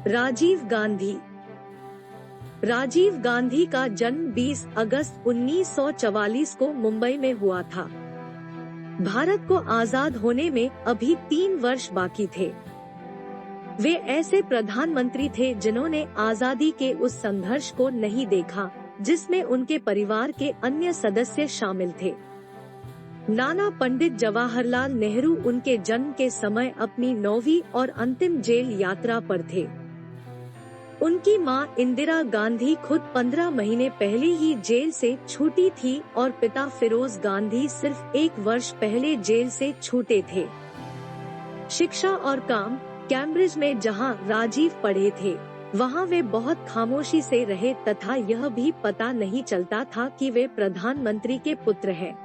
राजीव गांधी। राजीव गांधी का जन्म 20 अगस्त 1944 को मुंबई में हुआ था। भारत को आजाद होने में अभी 3 वर्ष बाकी थे। वे ऐसे प्रधानमंत्री थे जिन्होंने आजादी के उस संघर्ष को नहीं देखा जिसमें उनके परिवार के अन्य सदस्य शामिल थे। नाना पंडित जवाहरलाल नेहरू उनके जन्म के समय अपनी 9वीं और अंतिम जेल यात्रा पर थे। उनकी मां इंदिरा गांधी खुद 15 महीने पहले ही जेल से छूटी थी और पिता फिरोज गांधी सिर्फ 1 वर्ष पहले जेल से छूटे थे। शिक्षा और काम। कैम्ब्रिज में जहां राजीव पढ़े थे वहां वे बहुत खामोशी से रहे तथा यह भी पता नहीं चलता था कि वे प्रधानमंत्री के पुत्र हैं।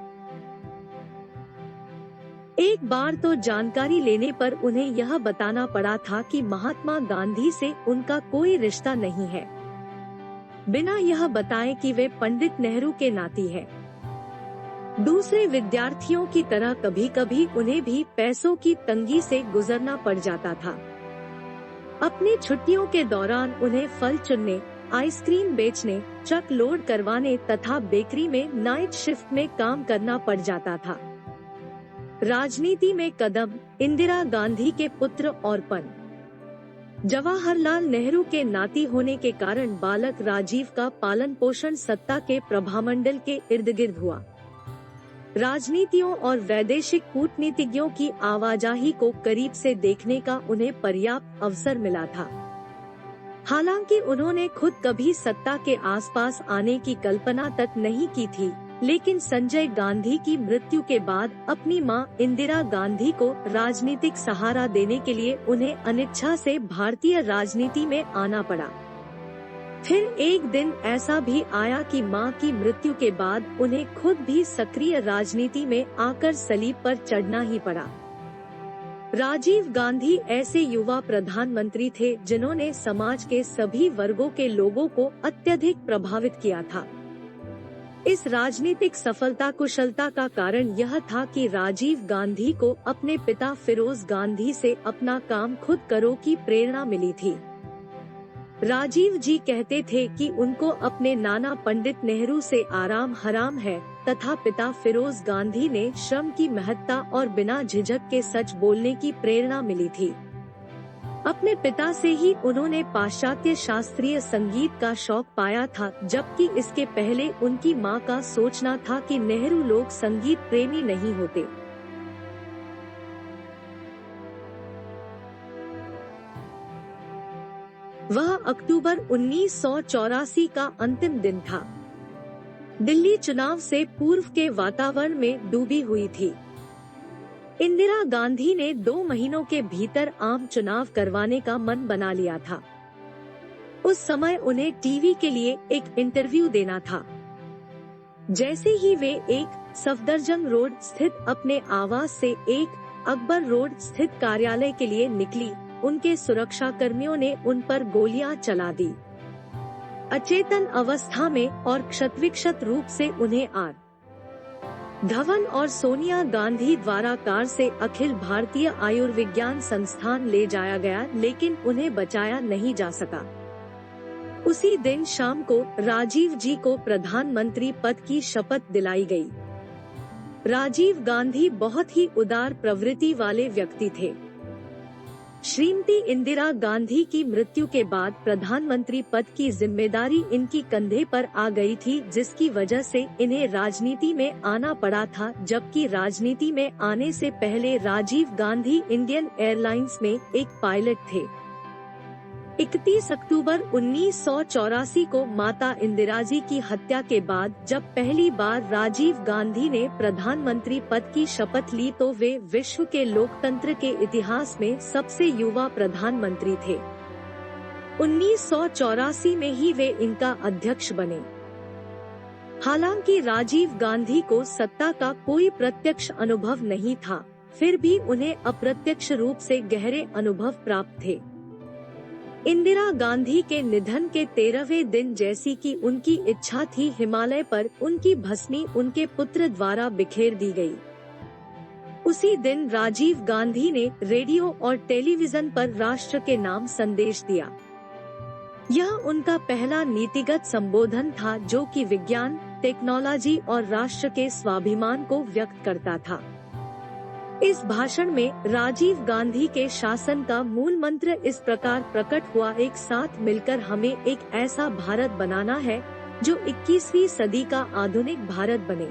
एक बार तो जानकारी लेने पर उन्हें यह बताना पड़ा था कि महात्मा गांधी से उनका कोई रिश्ता नहीं है, बिना यह बताए कि वे पंडित नेहरू के नाती हैं। दूसरे विद्यार्थियों की तरह कभी कभी उन्हें भी पैसों की तंगी से गुजरना पड़ जाता था। अपनी छुट्टियों के दौरान उन्हें फल चुनने, आइसक्रीम बेचने, ट्रक लोड करवाने तथा बेकरी में नाइट शिफ्ट में काम करना पड़ जाता था। राजनीति में कदम। इंदिरा गांधी के पुत्र और जवाहरलाल नेहरू के नाती होने के कारण बालक राजीव का पालन पोषण सत्ता के प्रभामंडल के इर्द गिर्द हुआ। राजनीतियों और वैदेशिक कूटनीतिज्ञों की आवाजाही को करीब से देखने का उन्हें पर्याप्त अवसर मिला था। हालांकि उन्होंने खुद कभी सत्ता के आसपास आने की कल्पना तक नहीं की थी, लेकिन संजय गांधी की मृत्यु के बाद अपनी मां इंदिरा गांधी को राजनीतिक सहारा देने के लिए उन्हें अनिच्छा से भारतीय राजनीति में आना पड़ा। फिर एक दिन ऐसा भी आया कि मां की मृत्यु के बाद उन्हें खुद भी सक्रिय राजनीति में आकर सलीब पर चढ़ना ही पड़ा। राजीव गांधी ऐसे युवा प्रधानमंत्री थे जिन्होंने समाज के सभी वर्गों के लोगों को अत्यधिक प्रभावित किया था। इस राजनीतिक सफलता कुशलता का कारण यह था कि राजीव गांधी को अपने पिता फिरोज गांधी से अपना काम खुद करो की प्रेरणा मिली थी। राजीव जी कहते थे कि उनको अपने नाना पंडित नेहरू से आराम हराम है तथा पिता फिरोज गांधी ने श्रम की महत्ता और बिना झिझक के सच बोलने की प्रेरणा मिली थी। अपने पिता से ही उन्होंने पाश्चात्य शास्त्रीय संगीत का शौक पाया था, जबकि इसके पहले उनकी मां का सोचना था कि नेहरू लोग संगीत प्रेमी नहीं होते। वह अक्टूबर 1984 का अंतिम दिन था। दिल्ली चुनाव से पूर्व के वातावरण में डूबी हुई थी। इंदिरा गांधी ने 2 महीनों के भीतर आम चुनाव करवाने का मन बना लिया था। उस समय उन्हें टीवी के लिए एक इंटरव्यू देना था। जैसे ही वे एक सफदरजंग रोड स्थित अपने आवास से एक अकबर रोड स्थित कार्यालय के लिए निकली, उनके सुरक्षा कर्मियों ने उन पर गोलियां चला दी। अचेतन अवस्था में और क्षतविक्षत रूप से उन्हें आर धवन और सोनिया गांधी द्वारा कार से अखिल भारतीय आयुर्विज्ञान संस्थान ले जाया गया, लेकिन उन्हें बचाया नहीं जा सका। उसी दिन शाम को राजीव जी को प्रधानमंत्री पद की शपथ दिलाई गई। राजीव गांधी बहुत ही उदार प्रवृत्ति वाले व्यक्ति थे। श्रीमती इंदिरा गांधी की मृत्यु के बाद प्रधानमंत्री पद की जिम्मेदारी इनकी कंधे पर आ गई थी, जिसकी वजह से इन्हें राजनीति में आना पड़ा था, जबकि राजनीति में आने से पहले राजीव गांधी इंडियन एयरलाइंस में एक पायलट थे। 31 अक्टूबर 1984 को माता इंदिरा जी की हत्या के बाद जब पहली बार राजीव गांधी ने प्रधानमंत्री पद की शपथ ली तो वे विश्व के लोकतंत्र के इतिहास में सबसे युवा प्रधानमंत्री थे। 1984 में ही वे इनका अध्यक्ष बने। हालांकि राजीव गांधी को सत्ता का कोई प्रत्यक्ष अनुभव नहीं था, फिर भी उन्हें अप्रत्यक्ष रूप से गहरे अनुभव प्राप्त थे। इंदिरा गांधी के निधन के 13वें दिन जैसी कि उनकी इच्छा थी, हिमालय पर उनकी भस्मी उनके पुत्र द्वारा बिखेर दी गई। उसी दिन राजीव गांधी ने रेडियो और टेलीविजन पर राष्ट्र के नाम संदेश दिया। यह उनका पहला नीतिगत संबोधन था जो कि विज्ञान, टेक्नोलॉजी और राष्ट्र के स्वाभिमान को व्यक्त करता था। इस भाषण में राजीव गांधी के शासन का मूल मंत्र इस प्रकार प्रकट हुआ: एक साथ मिलकर हमें एक ऐसा भारत बनाना है जो 21वीं सदी का आधुनिक भारत बने।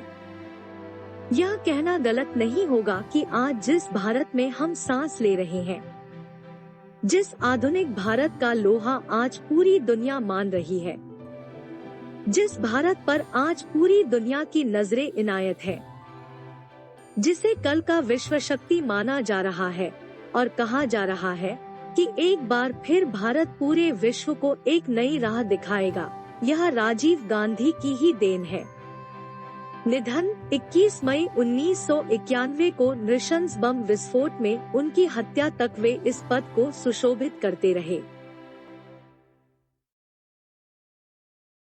यह कहना गलत नहीं होगा कि आज जिस भारत में हम सांस ले रहे हैं, जिस आधुनिक भारत का लोहा आज पूरी दुनिया मान रही है, जिस भारत पर आज पूरी दुनिया की नजरें इनायत है, जिसे कल का विश्व शक्ति माना जा रहा है और कहा जा रहा है कि एक बार फिर भारत पूरे विश्व को एक नई राह दिखाएगा, यह राजीव गांधी की ही देन है। निधन 21 मई 1991 को नृशंस बम विस्फोट में उनकी हत्या तक वे इस पद को सुशोभित करते रहे।